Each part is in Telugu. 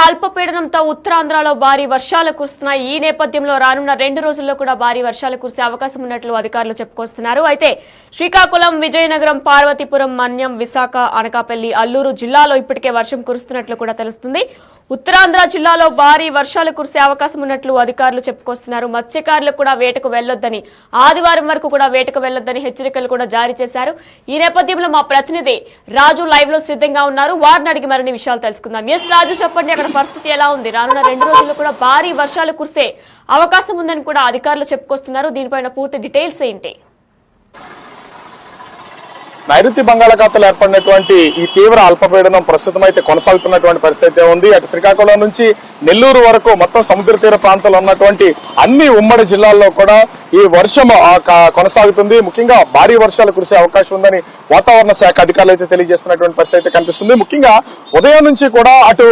అల్పపీడనంతో ఉత్తరాంధ్రలో భారీ వర్షాలు కురుస్తున్నాయి. ఈ నేపథ్యంలో రానున్న 2 రోజుల్లో కూడా భారీ వర్షాలు కురిసే అవకాశం ఉన్నట్లు అధికారులు చెప్పుకొస్తున్నారు. అయితే శ్రీకాకుళం, విజయనగరం, పార్వతీపురం, మన్యం, విశాఖ, అనకాపల్లి, అల్లూరు జిల్లాలో ఇప్పటికే వర్షం కురుస్తున్నట్లు కూడా తెలుస్తుంది. ఉత్తరాంధ్ర జిల్లాలో భారీ వర్షాలు కురిసే అవకాశం ఉన్నట్లు అధికారులు చెప్పుకొస్తున్నారు. మత్స్యకారులు కూడా వేటకు వెళ్లొద్దని, ఆదివారం వరకు కూడా వేటకు వెళ్లొద్దని హెచ్చరికలు కూడా జారీ చేశారు. ఈ నేపథ్యంలో మా ప్రతినిధి రాజు లైవ్ లో సిద్ధంగా ఉన్నారు. వారిని అడిగి మరిన్ని విషయాలు తెలుసుకుందాం. ఎస్ రాజు, చెప్పండి, అక్కడ పరిస్థితి ఎలా ఉంది? రానున్న 2 రోజుల్లో కూడా భారీ వర్షాలు కురిసే అవకాశం ఉందని కూడా అధికారులు చెప్పుకొస్తున్నారు. దీనిపైన పూర్తి డీటెయిల్స్ ఏంటి? నైరుతి బంగాళాఖాతంలో ఏర్పడినటువంటి ఈ తీవ్ర అల్పపీడనం ప్రస్తుతం అయితే కొనసాగుతున్నటువంటి పరిస్థితి ఉంది. అటు శ్రీకాకుళం నుంచి నెల్లూరు వరకు మొత్తం సముద్ర తీర ప్రాంతాల్లో ఉన్నటువంటి అన్ని ఉమ్మడి జిల్లాల్లో కూడా ఈ వర్షం కొనసాగుతుంది. ముఖ్యంగా భారీ వర్షాలు కురిసే అవకాశం ఉందని వాతావరణ శాఖ అధికారులు అయితే తెలియజేస్తున్నటువంటి పరిస్థితి అయితే కనిపిస్తుంది. ముఖ్యంగా ఉదయం నుంచి కూడా అటు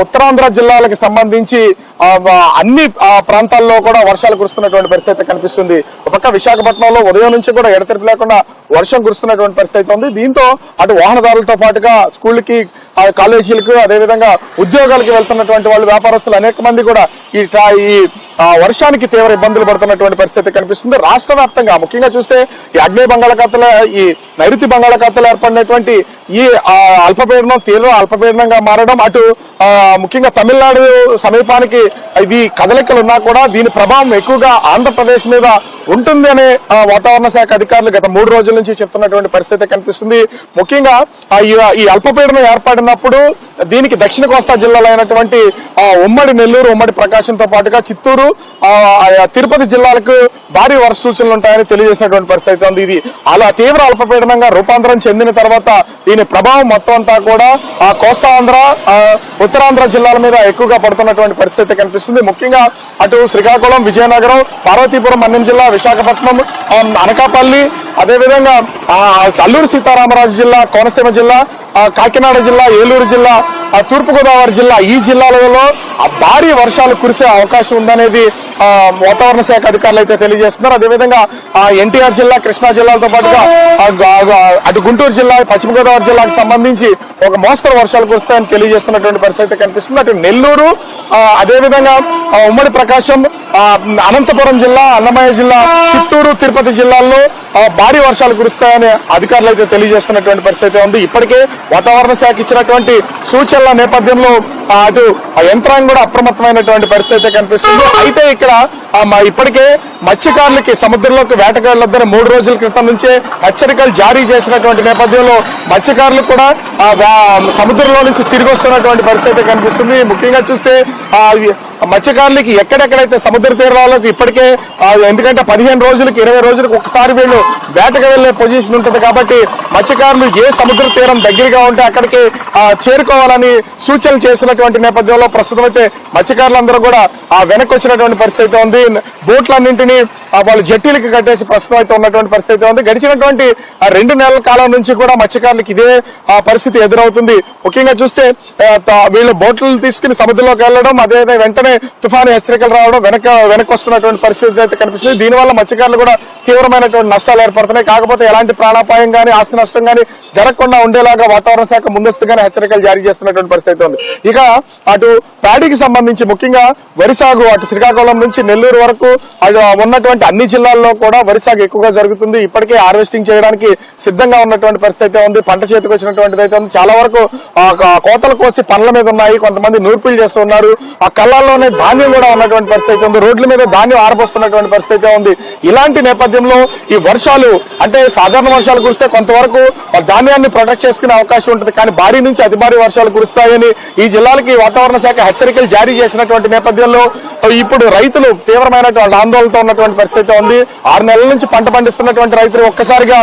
ఉత్తరాంధ్ర జిల్లాలకు సంబంధించి అన్ని ప్రాంతాల్లో కూడా వర్షాలు కురుస్తున్నటువంటి పరిస్థితి కనిపిస్తుంది. ఒక పక్క విశాఖపట్నంలో ఉదయం నుంచి కూడా ఎడతెరిపి లేకుండా వర్షం కురుస్తున్నటువంటి పరిస్థితి ఉంది. దీంతో అటు వాహనదారులతో పాటుగా స్కూళ్ళకి, కాలేజీలకు, అదేవిధంగా ఉద్యోగాలకి వెళ్తున్నటువంటి వాళ్ళు, వ్యాపారస్తులు అనేక మంది కూడా ఈ వర్షానికి తీవ్ర ఇబ్బందులు పడుతున్నటువంటి పరిస్థితి కనిపిస్తుంది. రాష్ట్ర వ్యాప్తంగా ముఖ్యంగా చూస్తే ఈ అగ్నేయ బంగాళాఖాతంలో, ఈ నైరుతి బంగాళాఖాతంలో ఏర్పడినటువంటి ఈ అల్పపీడనం తీవ్ర అల్పపీడనంగా మారడం, అటు ముఖ్యంగా తమిళనాడు సమీపానికి ఇవి కదలికలు ఉన్నా కూడా దీని ప్రభావం ఎక్కువగా ఆంధ్రప్రదేశ్ మీద ఉంటుంది అనే వాతావరణ శాఖ అధికారులు గత 3 రోజుల నుంచి చెప్తున్నటువంటి పరిస్థితి కనిపిస్తుంది. ముఖ్యంగా ఈ అల్పపీడనం ఏర్పడినప్పుడు దీనికి దక్షిణ కోస్తా జిల్లాలో అయినటువంటి ఉమ్మడి నెల్లూరు, ఉమ్మడి ప్రకాశంతో పాటుగా చిత్తూరు, తిరుపతి జిల్లాలకు భారీ వర్ష సూచనలు ఉంటాయని తెలియజేసినటువంటి పరిస్థితి ఉంది. ఇది అలా తీవ్ర అల్పపీడనంగా రూపాంతరం చెందిన తర్వాత దీని ప్రభావం మొత్తం అంతా కూడా కోస్తాంధ్ర, ఉత్తరాంధ్ర జిల్లాల మీద ఎక్కువగా పడుతున్నటువంటి పరిస్థితి కనిపిస్తుంది. ముఖ్యంగా అటు శ్రీకాకుళం, విజయనగరం, పార్వతీపురం, మన్యం జిల్లా, విశాఖపట్నం, అనకాపల్లి, అదేవిధంగా అల్లూరు సీతారామరాజు జిల్లా, కోనసీమ జిల్లా, కాకినాడ జిల్లా, ఏలూరు జిల్లా, తూర్పుగోదావరి జిల్లా, ఈ జిల్లాలలో భారీ వర్షాలు కురిసే అవకాశం ఉందనేది వాతావరణ శాఖ అధికారులు అయితే తెలియజేస్తున్నారు. అదేవిధంగా ఎన్టీఆర్ జిల్లా, కృష్ణా జిల్లాలతో పాటుగా అటు గుంటూరు జిల్లా, పశ్చిమ గోదావరి జిల్లాకు సంబంధించి ఒక మోస్తరు వర్షాలు కురుస్తాయని తెలియజేస్తున్నటువంటి పరిస్థితి కనిపిస్తుంది. అటు నెల్లూరు, అదేవిధంగా ఉమ్మడి ప్రకాశం, అనంతపురం జిల్లా, అన్నమయ్య జిల్లా, చిత్తూరు, తిరుపతి జిల్లాల్లో భారీ వర్షాలు కురుస్తాయని అధికారులు అయితే తెలియజేస్తున్నటువంటి పరిస్థితి ఉంది. ఇప్పటికే వాతావరణ శాఖ ఇచ్చినటువంటి సూచనల నేపథ్యంలో అటు యంత్రాంగం కూడా అప్రమత్తమైనటువంటి పరిస్థితి కనిపిస్తుంది. అయితే ఇక్కడ ఇప్పటికే మత్స్యకారులకి సముద్రంలోకి వేటకు వెళ్లొద్దని 3 రోజుల క్రితం నుంచే హెచ్చరికలు జారీ చేసినటువంటి నేపథ్యంలో మత్స్యకారులు కూడా సముద్రంలో నుంచి తిరిగి వస్తున్నటువంటి పరిస్థితి కనిపిస్తుంది. ముఖ్యంగా చూస్తే మత్స్యకారులకి ఎక్కడెక్కడైతే సముద్ర తీరాలకు ఇప్పటికే, ఎందుకంటే 15 రోజులకి 20 రోజులకు ఒకసారి వీళ్ళు వేటకు వెళ్లే పొజిషన్ ఉంటుంది కాబట్టి మత్స్యకారులు ఏ సముద్ర తీరం దగ్గరగా ఉంటే అక్కడికి చేరుకోవాలని సూచనలు చేసినటువంటి నేపథ్యంలో ప్రస్తుతం అయితే మత్స్యకారులందరూ కూడా వెనక్కి వచ్చినటువంటి పరిస్థితి ఉంది. బోట్లన్నింటినీ వాళ్ళు జట్టీలకి కట్టేసి ప్రస్తుతం అయితే ఉన్నటువంటి పరిస్థితి ఉంది. గడిచినటువంటి 2 నెలల కాలం నుంచి కూడా మత్స్యకారులకు ఇదే పరిస్థితి ఎదురవుతుంది. ముఖ్యంగా చూస్తే వీళ్ళు బోట్లు తీసుకుని సముద్రంలోకి వెళ్లడం, అదేవిధంగా వెంటనే తుఫాను హెచ్చరికలు రావడం, వెనక్కి వస్తున్నటువంటి పరిస్థితి అయితే కనిపిస్తుంది. దీనివల్ల మత్స్యకారులు కూడా తీవ్రమైనటువంటి నష్టాలు ఏర్పడుతున్నాయి. కాకపోతే ఎలాంటి ప్రాణాపాయం కానీ, ఆస్తి నష్టం కానీ జరగకుండా ఉండేలాగా వాతావరణ శాఖ ముందస్తుగానే హెచ్చరికలు జారీ చేస్తున్నటువంటి పరిస్థితి ఉంది. ఇక అటు ప్యాడీకి సంబంధించి ముఖ్యంగా వరి సాగు అటు శ్రీకాకుళం నుంచి నెల్లూరు వరకు ఉన్నటువంటి అన్ని జిల్లాల్లో కూడా వరి సాగు ఎక్కువగా జరుగుతుంది. ఇప్పటికే హార్వెస్టింగ్ చేయడానికి సిద్ధంగా ఉన్నటువంటి పరిస్థితి ఉంది. పంట చేతికి వచ్చినటువంటిది అయితే ఉంది. చాలా వరకు కోతలు కోసి పండ్ల మీద ఉన్నాయి. కొంతమంది నూర్పులు చేస్తున్నారు. ఆ కళ్ళల్లోనే ధాన్యం కూడా ఉన్నటువంటి పరిస్థితి ఉంది. రోడ్ల మీద ధాన్యం ఆరబోస్తున్నటువంటి పరిస్థితి ఉంది. ఇలాంటి నేపథ్యంలో ఈ వర్షాలు, అంటే సాధారణ వర్షాలు కురిస్తే కొంతవరకు ధాన్యాన్ని ప్రొటెక్ట్ చేసుకునే అవకాశం ఉంటుంది. కానీ భారీ నుంచి అతి భారీ వర్షాలు కురుస్తాయని ఈ జిల్లాలకి వాతావరణ శాఖ హెచ్చరికలు జారీ చేసినటువంటి నేపథ్యంలో ఇప్పుడు రైతులు తీవ్రమైనటువంటి ఆందోళనతో ఉన్నటువంటి పరిస్థితి ఉంది. 6 నెలల నుంచి పంట పండిస్తున్నటువంటి రైతులు ఒక్కసారిగా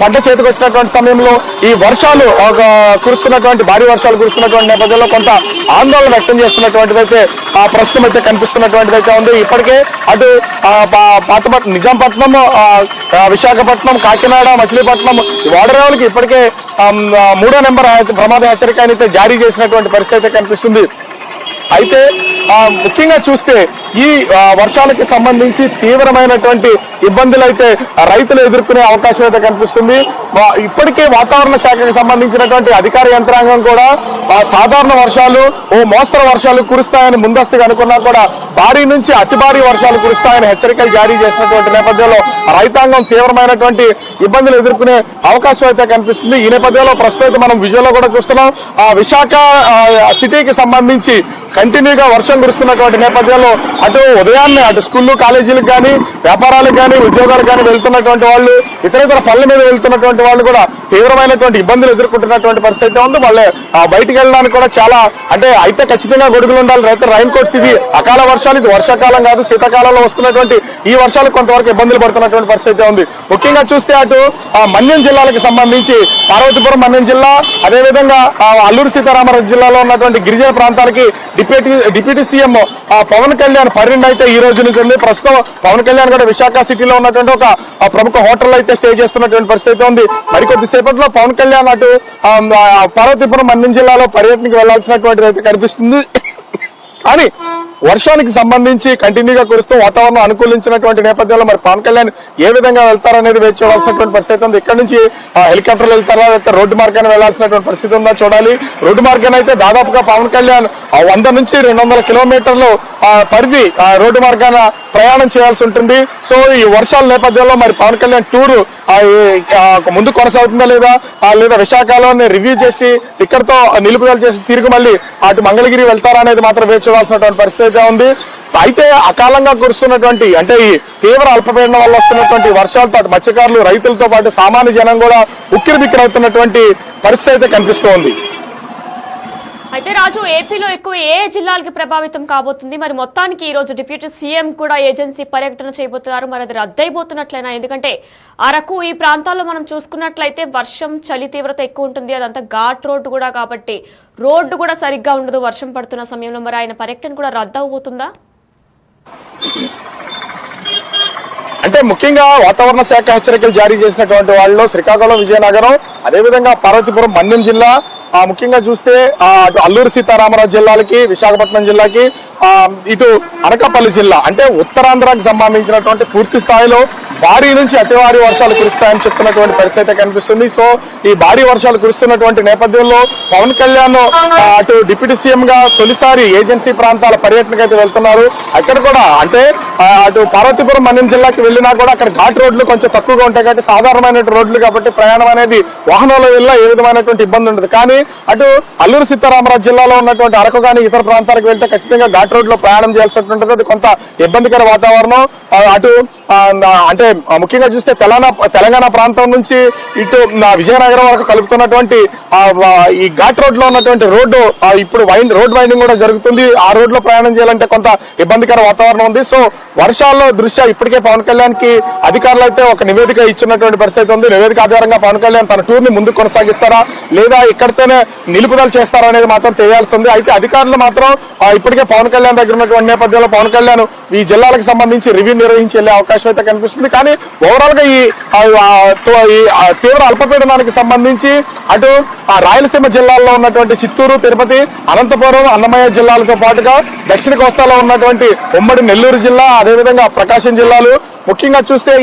పంట చేతికి వచ్చినటువంటి సమయంలో ఈ వర్షాలు కురుస్తున్నటువంటి భారీ వర్షాలు కురుస్తున్నటువంటి నేపథ్యంలో కొంత ఆందోళన వ్యక్తం చేస్తున్నటువంటిది అయితే ప్రస్తుతం అయితే కనిపిస్తున్నటువంటిది అయితే ఉంది. ఇప్పటికే అటు నిజాంపట్నం, విశాఖపట్నం, కాకినాడ, మచిలీపట్నం, ఓడరేవులకి ఇప్పటికే 3వ నెంబర్ ప్రమాద హెచ్చరిక అయితే జారీ చేసినటువంటి పరిస్థితి కనిపిస్తుంది. అయితే ముఖ్యంగా చూస్తే ఈ వర్షాలకు సంబంధించి తీవ్రమైనటువంటి ఇబ్బందులు అయితే రైతులు ఎదుర్కొనే అవకాశం అయితే కనిపిస్తుంది. ఇప్పటికే వాతావరణ శాఖకు సంబంధించినటువంటి అధికార యంత్రాంగం కూడా సాధారణ వర్షాలు మోస్తరు వర్షాలు కురుస్తాయని ముందస్తుగా అనుకున్నా కూడా భారీ నుంచి అతి భారీ వర్షాలు కురుస్తాయని హెచ్చరికలు జారీ చేసినటువంటి నేపథ్యంలో రైతాంగం తీవ్రమైనటువంటి ఇబ్బందులు ఎదుర్కొనే అవకాశం అయితే కనిపిస్తుంది. ఈ నేపథ్యంలో ప్రస్తుతం మనం విజువల్లో కూడా చూస్తున్నాం. విశాఖ సిటీకి సంబంధించి కంటిన్యూగా వర్షం కురుస్తున్నటువంటి నేపథ్యంలో అటు ఉదయాన్నే అటు స్కూళ్ళు కాలేజీలకు కానీ వ్యాపారాలకు కానీ ఉద్యోగాలకు కానీ వెళ్తున్నటువంటి వాళ్ళు ఇతర పనుల మీద వెళ్తున్నటువంటి వాళ్ళు కూడా తీవ్రమైనటువంటి ఇబ్బందులు ఎదుర్కొంటున్నటువంటి పరిస్థితి ఉంది. వాళ్ళే బయటికి వెళ్ళడానికి కూడా చాలా అయితే ఖచ్చితంగా గొడుగులు ఉండాలి. రైన్ కోట్స్ ఇది అకాల వర్షాలు, ఇది వర్షాకాలం కాదు, శీతాకాలంలో వస్తున్నటువంటి ఈ వర్షాలు కొంతవరకు ఇబ్బందులు పడుతున్నటువంటి పరిస్థితి ఉంది. ముఖ్యంగా చూస్తే అటు మన్యం జిల్లాలకు సంబంధించి పార్వతీపురం మన్యం జిల్లా, అదేవిధంగా అల్లూరు సీతారామరాజు జిల్లాలో ఉన్నటువంటి గిరిజన ప్రాంతాలకి డిప్యూటీ సీఎం పవన్ కళ్యాణ్ పర్యటన అయితే ఈ రోజు నుంచి ఉంది. ప్రస్తుతం పవన్ కళ్యాణ్ కూడా విశాఖ సిటీలో ఉన్నటువంటి ఒక ప్రముఖ హోటల్ అయితే స్టే చేస్తున్నటువంటి పరిస్థితి ఉంది. మరికొద్దిసేపట్లో పవన్ కళ్యాణ్ అటు పార్వతీపురం మన్యం జిల్లాలో పర్యటనకు వెళ్లాల్సినటువంటిది అయితే కనిపిస్తుంది. కానీ వర్షానికి సంబంధించి కంటిన్యూగా కురుస్తూ వాతావరణం అనుకూలించినటువంటి నేపథ్యంలో మరి పవన్ కళ్యాణ్ ఏ విధంగా వెళ్తారనేది వేచి చూడాల్సినటువంటి పరిస్థితి ఉంది. ఇక్కడ నుంచి హెలికాప్టర్లు వెళ్తారా, లేకపోతే రోడ్డు మార్గాన్ని వెళ్లాల్సినటువంటి పరిస్థితి ఉందా చూడాలి. రోడ్డు మార్గాన్ని అయితే దాదాపుగా పవన్ కళ్యాణ్ 100 నుంచి 200 కిలోమీటర్లు పరిధి రోడ్డు మార్గాన ప్రయాణం చేయాల్సి ఉంటుంది. సో ఈ వర్షాల నేపథ్యంలో మరి పవన్ కళ్యాణ్ టూర్ ముందు కొనసాగుతుందా లేదా విశాఖలోనే రివ్యూ చేసి ఇక్కడతో నిలుపుదల చేసి తిరిగి మళ్ళీ అటు మంగళగిరి వెళ్తారా అనేది మాత్రం వేచి చూడాల్సినటువంటి పరిస్థితి ఉంది. అయితే అకాలంగా కురుస్తున్నటువంటి ఈ తీవ్ర అల్పపీడనం వల్ల వస్తున్నటువంటి వర్షాలతో అటు మత్స్యకారులు రైతులతో పాటు సామాన్య జనం కూడా ఉక్కిరిబిక్కిరవుతున్నటువంటి పరిస్థితి అయితే కనిపిస్తోంది. అయితే రాజు, ఏపీలో ఎక్కువ ఏ జిల్లాలకి ప్రభావితం కాబోతుంది? మరి మొత్తానికి ఈ రోజు డిప్యూటీ సీఎం కూడా ఏజెన్సీ పర్యటన చేయబోతున్నారు. మరి అది రద్దయిపోతున్నట్లయినా, ఎందుకంటే అరకు ఈ ప్రాంతాల్లో మనం చూసుకున్నట్లయితే వర్షం చలి తీవ్రత ఎక్కువ ఉంటుంది. అదంతా ఘాట్ రోడ్డు కూడా కాబట్టి రోడ్డు కూడా సరిగ్గా ఉండదు వర్షం పడుతున్న సమయంలో. మరి ఆయన పర్యటన కూడా రద్దవబోతుందా? ముఖ్యంగా వాతావరణ శాఖ హెచ్చరికలు జారీ చేసినటువంటి వాళ్ళు శ్రీకాకుళం, విజయనగరం, అదేవిధంగా పార్వతీపురం మన్యం జిల్లా, ముఖ్యంగా చూస్తే అటు అల్లూరు సీతారామరాజు జిల్లాలకి, విశాఖపట్నం జిల్లాకి, ఇటు అనకాపల్లి జిల్లా ఉత్తరాంధ్రాకి సంబంధించినటువంటి పూర్తి స్థాయిలో భారీ నుంచి అతి భారీ వర్షాలు కురుస్తాయని చెప్తున్నటువంటి పరిస్థితి కనిపిస్తుంది. సో ఈ భారీ వర్షాలు కురుస్తున్నటువంటి నేపథ్యంలో పవన్ కళ్యాణ్ అటు డిప్యూటీ సీఎం గా తొలిసారి ఏజెన్సీ ప్రాంతాల పర్యటనకు అయితే వెళ్తున్నారు. అక్కడ కూడా అటు పార్వతీపురం మన్యం జిల్లాకి వెళ్ళినా కూడా అక్కడ ఘాట్ రోడ్లు కొంచెం తక్కువగా ఉంటాయి కాబట్టి సాధారణమైన రోడ్లు కాబట్టి ప్రయాణం అనేది వాహనాల వల్ల ఏ విధమైనటువంటి ఇబ్బంది ఉండదు. కానీ అటు అల్లూరు సీతారామరాజు జిల్లాలో ఉన్నటువంటి అరకు కానీ ఇతర ప్రాంతాలకు వెళ్తే ఖచ్చితంగా ఘాట్ రోడ్ లో ప్రయాణం చేయాల్సి ఉంటుంది. అది కొంత ఇబ్బందికర వాతావరణం. అటు ముఖ్యంగా చూస్తే తెలంగాణ ప్రాంతం నుంచి ఇటు విజయనగరం వరకు కలుపుతున్నటువంటి ఈ ఘాట్ రోడ్ లో ఉన్నటువంటి రోడ్డు ఇప్పుడు రోడ్ వైండింగ్ కూడా జరుగుతుంది. ఆ రోడ్ లో ప్రయాణం చేయాలంటే కొంత ఇబ్బందికర వాతావరణం ఉంది. సో వర్షాల్లో దృష్ట్యా ఇప్పటికే పవన్ కళ్యాణ్ కి అధికారులు అయితే ఒక నివేదిక ఇచ్చినటువంటి పరిస్థితి ఉంది. నివేదిక ఆధారంగా పవన్ కళ్యాణ్ తన టూర్ ని ముందుకు కొనసాగిస్తారా లేదా ఇక్కడితోనే నిలుపుదల చేస్తారా అనేది మాత్రం తెలియాల్సి ఉంది. అయితే అధికారులు మాత్రం ఇప్పటికే పవన్ కళ్యాణ్ దగ్గర ఉన్నటువంటి నేపథ్యంలో పవన్ కళ్యాణ్ ఈ జిల్లాలకు సంబంధించి రివ్యూ నిర్వహించి వెళ్లే అవకాశం అయితే కనిపిస్తుంది. కానీ ఓవరాల్ గా ఈ తీవ్ర అల్పపీడనానికి సంబంధించి అటు రాయలసీమ జిల్లాల్లో ఉన్నటువంటి చిత్తూరు, తిరుపతి, అనంతపురం, అన్నమయ్య జిల్లాలతో పాటుగా దక్షిణ కోస్తాలో ఉన్నటువంటి ఉమ్మడి నెల్లూరు జిల్లా, అదేవిధంగా ప్రకాశం జిల్లాలు, ముఖ్యంగా చూస్తే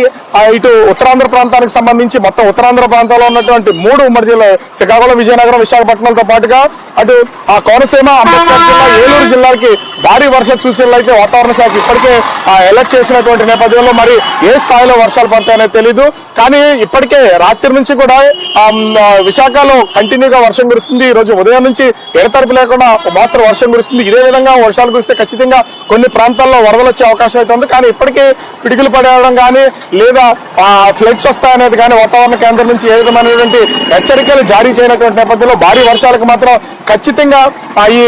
ఇటు ఉత్తరాంధ్ర ప్రాంతానికి సంబంధించి మొత్తం ఉత్తరాంధ్ర ప్రాంతంలో ఉన్నటువంటి 3 ఉమ్మడి జిల్లా శ్రీకాకుళం, విజయనగరం, విశాఖపట్నంతో పాటుగా అటు కోనసీమ, అంబేద్కర్ జిల్లా, ఏలూరు జిల్లాకి భారీ వర్షం సూచనలు వాతావరణ శాఖ ఇప్పటికే అలర్ట్ చేసినటువంటి నేపథ్యంలో మరి ఏ స్థాయిలో వర్షాలు పడతాయనేది తెలీదు. కానీ ఇప్పటికే రాత్రి నుంచి కూడా విశాఖలో కంటిన్యూగా వర్షం కురుస్తుంది. ఈ రోజు ఉదయం నుంచి ఎడతెరిపి లేకుండా మోస్తరు వర్షం కురుస్తుంది. ఇదే విధంగా వర్షాలు కురిస్తే ఖచ్చితంగా కొన్ని ప్రాంతాల్లో వరదలు వచ్చే అవకాశం అయితే ఉంది. కానీ ఇప్పటికే పిడుగులు పడేయడం కానీ లేదా ఫ్లడ్స్ వస్తాయనేది కానీ వాతావరణ కేంద్రం నుంచి ఏ విధమైనటువంటి హెచ్చరికలు జారీ చేయనటువంటి నేపథ్యంలో భారీ వర్షాలకు మాత్రం ఖచ్చితంగా ఈ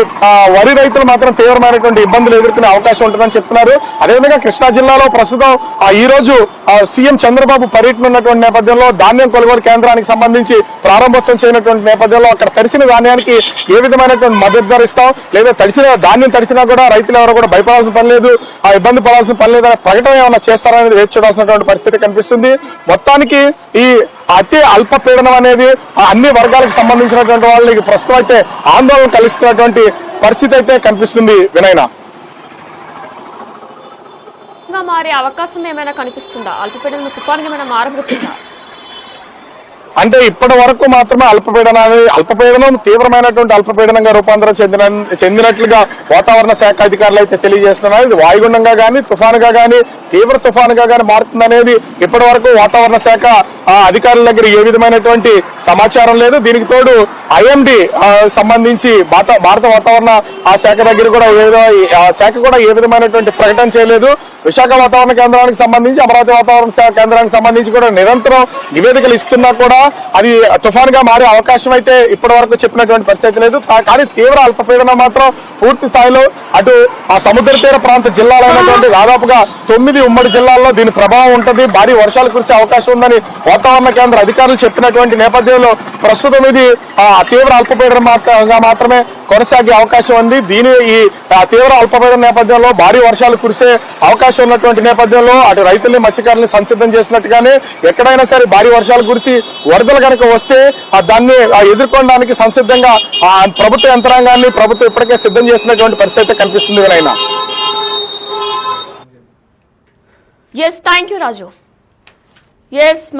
వరి రైతులు మాత్రం తీవ్రమైనటువంటి ఇబ్బందులు ఎదుర్కొనే అవకాశం ఉంటుందని చెప్తున్నారు. అదేవిధంగా కృష్ణా జిల్లాలో ప్రస్తుతం ఈ రోజు సీఎం చంద్రబాబు పర్యటన ఉన్నటువంటి నేపథ్యంలో ధాన్యం కొనుగోలు కేంద్రానికి సంబంధించి ప్రారంభోత్సవం చేయనటువంటి నేపథ్యంలో అక్కడ తడిసిన ధాన్యానికి ఏ విధమైనటువంటి మద్దతు ధర ఇస్తాం లేదా ధాన్యం తడిసినా కూడా రైతులు ఎవరు కూడా భయపడాల్సిన పని లేదు, ఇబ్బంది పడాల్సిన పని లేదనే ప్రకటన ఏమైనా చేస్తారనేది వేచి చూడాల్సినటువంటి పరిస్థితి కనిపిస్తుంది. మొత్తానికి ఈ అతి అల్పపీడనం అనేది అన్ని వర్గాలకు సంబంధించినటువంటి వాళ్ళకి ప్రస్తుతం అయితే ఆందోళన కలిగిస్తున్నటువంటి పరిస్థితి అయితే కనిపిస్తుంది వినయన. మారే అవకాశం ఏమైనా కనిపిస్తుందా? అల్పపీడనం తుఫాన్గా ఏమైనా మారబోతుందా? అంటే ఇప్పటి వరకు మాత్రమే అల్పపీడనం తీవ్రమైనటువంటి అల్పపీడనంగా రూపాంతరం చెందినట్లుగా వాతావరణ శాఖ అధికారులు అయితే తెలియజేస్తున్నారు. ఇది వాయుగుండంగా గానీ తుఫానుగా గానీ తీవ్ర తుఫానుగా గానీ మారుతుందనేది ఇప్పటి వరకు వాతావరణ శాఖ అధికారుల దగ్గర ఏ విధమైనటువంటి సమాచారం లేదు. దీనికి తోడు ఐఎండి సంబంధించి భారత వాతావరణ శాఖ దగ్గర కూడా శాఖ కూడా ఏ విధమైనటువంటి ప్రకటన చేయలేదు. విశాఖ వాతావరణ కేంద్రానికి సంబంధించి అమరావతి వాతావరణ కేంద్రానికి సంబంధించి కూడా నిరంతరం నివేదికలు ఇస్తున్నా కూడా అది తుఫాన్గా మారే అవకాశం అయితే ఇప్పటి వరకు చెప్పినటువంటి పరిస్థితి లేదు. కానీ తీవ్ర అల్పపీడనం మాత్రం పూర్తి స్థాయిలో అటు ఆ సముద్ర తీర ప్రాంత జిల్లాలైనటువంటి దాదాపుగా 9 ఉమ్మడి జిల్లాల్లో దీని ప్రభావం ఉంటుంది. భారీ వర్షాలు కురిసే అవకాశం ఉందని వాతావరణ కేంద్ర అధికారులు చెప్పినటువంటి నేపథ్యంలో ప్రస్తుతం ఇది తీవ్ర అల్పపీడనంగా మాత్రమే కొనసాగే అవకాశం ఉంది. ఈ తీవ్ర అల్పపీడన నేపథ్యంలో భారీ వర్షాలు కురిసే అవకాశం ఉన్నటువంటి నేపథ్యంలో అటు రైతుల్ని మత్స్యకారుల్ని సంసిద్ధం చేసినట్టుగానే ఎక్కడైనా సరే భారీ వర్షాలు కురిసి వరదలు కనుక వస్తే దాన్ని ఎదుర్కొనడానికి సంసిద్ధంగా ప్రభుత్వ యంత్రాంగాన్ని ప్రభుత్వం ఇప్పటికే సిద్ధం చేసినటువంటి పరిస్థితి కనిపిస్తుంది వినైనా. థ్యాంక్ యూ రాజు.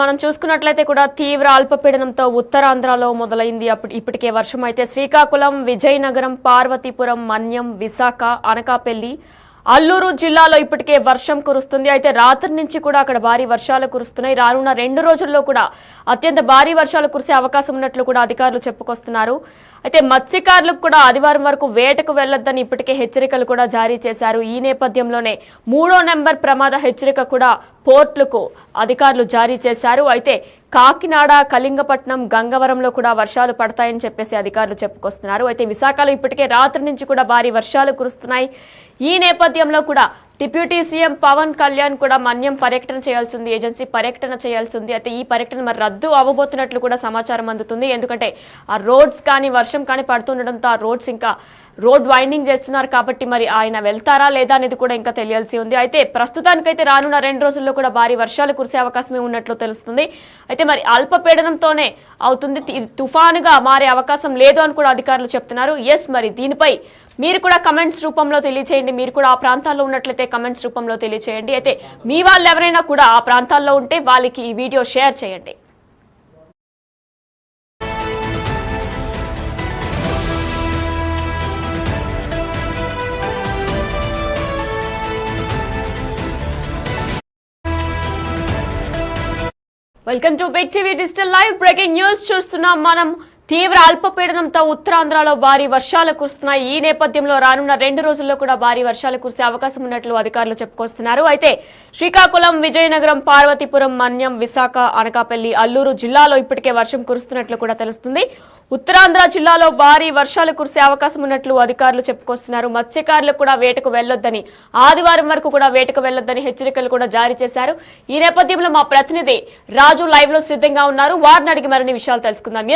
మనం చూసుకున్నట్లయితే కూడా తీవ్ర అల్పపీడనంతో ఉత్తరాంధ్రలో మొదలైంది. ఇప్పటికే వర్షం అయితే శ్రీకాకుళం, విజయనగరం, పార్వతీపురం, మన్యం, విశాఖ, అనకాపల్లి, అల్లూరు జిల్లాలో ఇప్పటికే వర్షం కురుస్తుంది. అయితే రాత్రి నుంచి కూడా అక్కడ భారీ వర్షాలు కురుస్తున్నాయి. రానున్న 2 రోజుల్లో కూడా అత్యంత భారీ వర్షాలు కురిసే అవకాశం ఉన్నట్లు కూడా అధికారులు చెప్పుకొస్తున్నారు. అయితే మత్స్యకారులకు కూడా ఆదివారం వరకు వేటకు వెళ్లొద్దని ఇప్పటికే హెచ్చరికలు కూడా జారీ చేశారు. ఈ నేపథ్యంలోనే 3వ నెంబర్ ప్రమాద హెచ్చరిక కూడా పోర్టులకు అధికారులు జారీ చేశారు. అయితే కాకినాడ, కళింగపట్నం, గంగవరంలో కూడా వర్షాలు పడతాయని చెప్పేసి అధికారులు చెప్పుకొస్తున్నారు. అయితే విశాఖలో ఇప్పటికే రాత్రి నుంచి కూడా భారీ వర్షాలు కురుస్తున్నాయి. ఈ నేపథ్యంలో కూడా డిప్యూటీ సీఎం పవన్ కళ్యాణ్ కూడా మన్యం పర్యటన చేయాల్సి ఉంది, ఏజెన్సీ పర్యటన చేయాల్సి ఉంది. అయితే ఈ పర్యటన మరి రద్దు అవ్వబోతున్నట్లు కూడా సమాచారం అందుతుంది. ఎందుకంటే ఆ రోడ్స్ కానీ వర్షం కానీ పడుతుండడంతో ఆ రోడ్స్ ఇంకా రోడ్ వైండింగ్ చేస్తున్నారు కాబట్టి మరి ఆయన వెళ్తారా లేదా అనేది కూడా ఇంకా తెలియాల్సి ఉంది. అయితే ప్రస్తుతానికైతే రానున్న 2 రోజుల్లో కూడా భారీ వర్షాలు కురిసే అవకాశమే ఉన్నట్లు తెలుస్తుంది. అయితే మరి అల్పపీడనంతోనే అవుతుంది, తుఫానుగా మారే అవకాశం లేదు అని కూడా అధికారులు చెప్తున్నారు. మరి దీనిపై మీరు కూడా కమెంట్స్ రూపంలో తెలియచేయండి. మీరు కూడా ఆ ప్రాంతాల్లో ఉన్నట్లయితే కమెంట్స్ రూపంలో తెలియచేయండి. అయితే మీ వాళ్ళు ఎవరైనా కూడా ఆ ప్రాంతాల్లో ఉంటే వాళ్ళకి ఈ వీడియో షేర్ చేయండి. Welcome to big TV digital live. Breaking news చూస్తున్నాం మనం. తీవ్ర అల్పపీడనంతో ఉత్తరాంధ్రలో భారీ వర్షాలు కురుస్తున్నాయి. ఈ నేపథ్యంలో రానున్న 2 రోజుల్లో కూడా భారీ వర్షాలు కురిసే అవకాశం ఉన్నట్లు అధికారులు చెప్పుకొస్తున్నారు. అయితే శ్రీకాకుళం, విజయనగరం, పార్వతీపురం, మన్యం, విశాఖ, అనకాపల్లి, అల్లూరు జిల్లాలో ఇప్పటికే వర్షం కురుస్తున్నట్లు కూడా తెలుస్తుంది. ఉత్తరాంధ్ర జిల్లాలో భారీ వర్షాలు కురిసే అవకాశం ఉన్నట్లు అధికారులు చెప్పుకొస్తున్నారు. మత్స్యకారులకు కూడా వేటకు వెళ్లొద్దని, ఆదివారం వరకు కూడా వేటకు వెళ్లొద్దని హెచ్చరికలు కూడా జారీ చేశారు. ఈ నేపథ్యంలో మా ప్రతినిధి రాజు లైవ్ లో సిద్ధంగా ఉన్నారు. వారిని అడిగి మరిన్ని విషయాలు తెలుసుకుందాం.